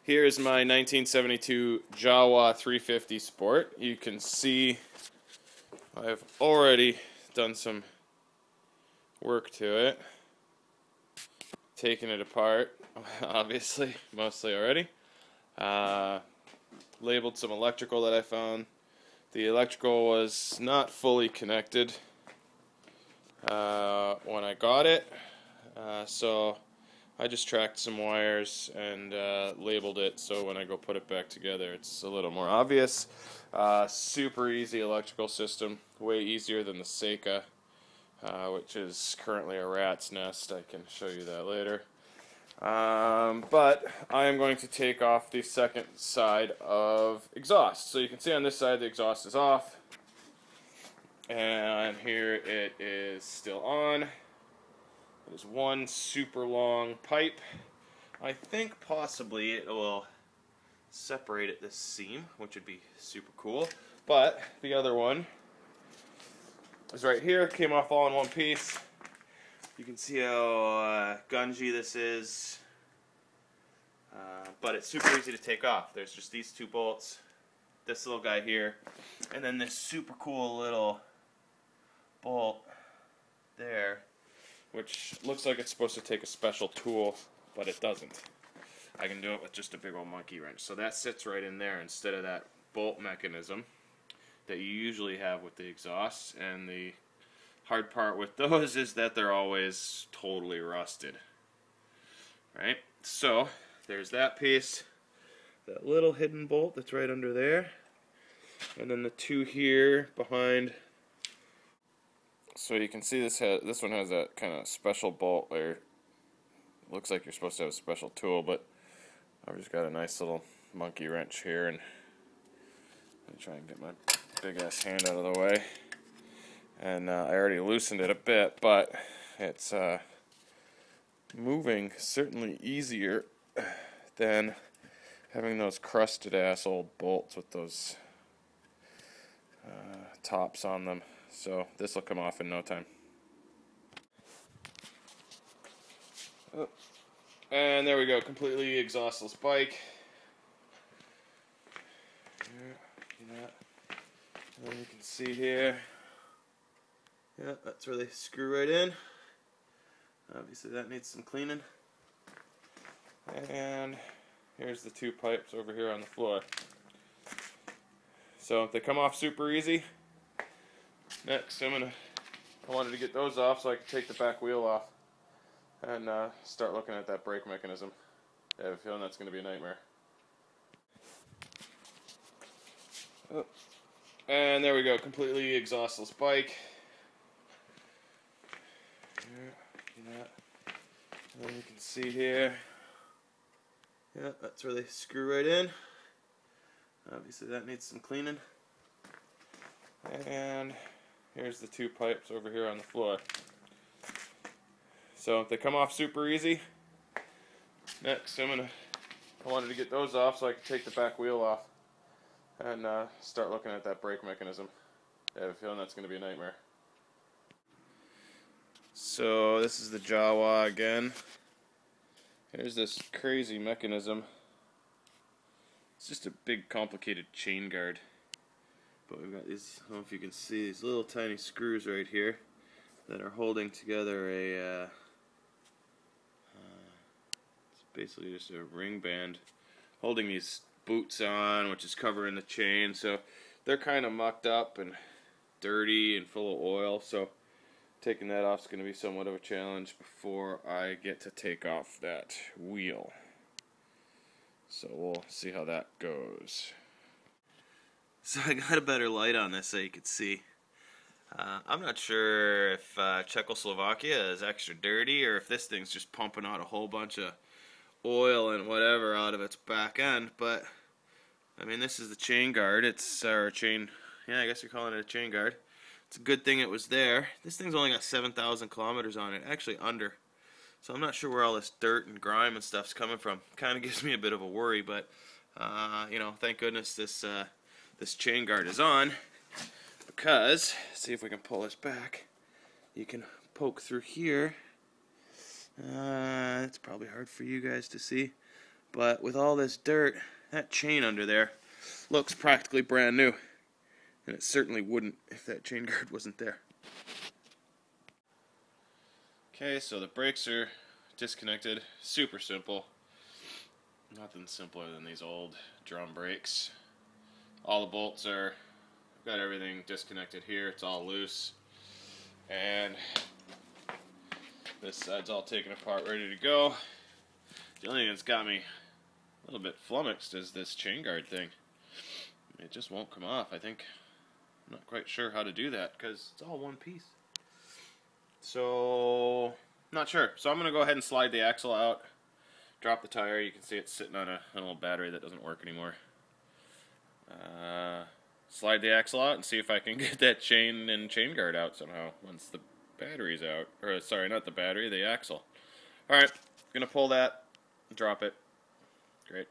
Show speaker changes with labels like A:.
A: Here's my 1972 Jawa 350 Sport. You can see I've already done some work to it. Taken it apart, obviously, mostly already. Labeled some electrical that I found. The electrical was not fully connected when I got it, so I just tracked some wires and labeled it so when I go put it back together it's a little more obvious. Super easy electrical system, way easier than the Seika, which is currently a rat's nest. I can show you that later. But I am going to take off the second side of exhaust. So you can see on this side the exhaust is off, and here it is still on. There's one super long pipe. I think possibly it will separate at this seam, which would be super cool. But the other one is right here. Came off all in one piece. You can see how gungy this is. But it's super easy to take off. There's just these two bolts, this little guy here, and then this super cool little bolt there, which looks like it's supposed to take a special tool, but it doesn't. I can do it with just a big old monkey wrench. So that sits right in there instead of that bolt mechanism that you usually have with the exhausts. And the hard part with those is that they're always totally rusted. Right? So there's that piece, that little hidden bolt that's right under there, and then the two here behind. So you can see this one has that kind of special bolt there. Looks like you're supposed to have a special tool, but I've just got a nice little monkey wrench here, and I'm trying to get my big ass hand out of the way. And I already loosened it a bit, but it's moving certainly easier than having those crusted ass old bolts with those tops on them. So this will come off in no time. Oh. And there we go, completely exhaustless bike. And you can see here, yeah, that's where they screw right in. Obviously that needs some cleaning. And here's the two pipes over here on the floor. So they come off super easy. Next, I wanted to get those off so I could take the back wheel off and start looking at that brake mechanism. I have a feeling that's going to be a nightmare. Oh. And there we go, completely exhaustless bike. And you can see here, yeah, that's where they screw right in. Obviously that needs some cleaning. And here's the two pipes over here on the floor. So they come off super easy. Next, I wanted to get those off so I could take the back wheel off and start looking at that brake mechanism. I have a feeling that's going to be a nightmare. So this is the Jawa again. Here's this crazy mechanism. It's just a big complicated chain guard. But we've got these, I don't know if you can see, these little tiny screws right here that are holding together a, it's basically just a ring band holding these boots on, which is covering the chain. So they're kind of mucked up and dirty and full of oil. So taking that off is going to be somewhat of a challenge before I get to take off that wheel. So we'll see how that goes. So I got a better light on this so you could see. I'm not sure if Czechoslovakia is extra dirty or if this thing's just pumping out a whole bunch of oil and whatever out of its back end, but I mean, this is the chain guard. It's our chain, yeah, I guess you're calling it a chain guard. It's a good thing it was there. This thing's only got 7,000 kilometers on it, actually under. So I'm not sure where all this dirt and grime and stuff's coming from. Kind of gives me a bit of a worry, but you know, thank goodness this chain guard is on, because see if we can pull this back. You can poke through here. It's probably hard for you guys to see, But with all this dirt, that chain under there looks practically brand new. And it certainly wouldn't if that chain guard wasn't there. Okay, so the brakes are disconnected. Super simple. Nothing simpler than these old drum brakes. All the bolts are, got everything disconnected here. It's all loose. And this side's all taken apart, ready to go. The only thing that's got me a little bit flummoxed is this chain guard thing. It just won't come off. I'm not quite sure how to do that because it's all one piece. So, not sure. So I'm going to go ahead and slide the axle out, drop the tire. You can see it's sitting on an old battery that doesn't work anymore. Slide the axle out and see if I can get that chain and chain guard out somehow once the battery's out. Or, sorry, not the battery, the axle. Alright, going to pull that, drop it. Great.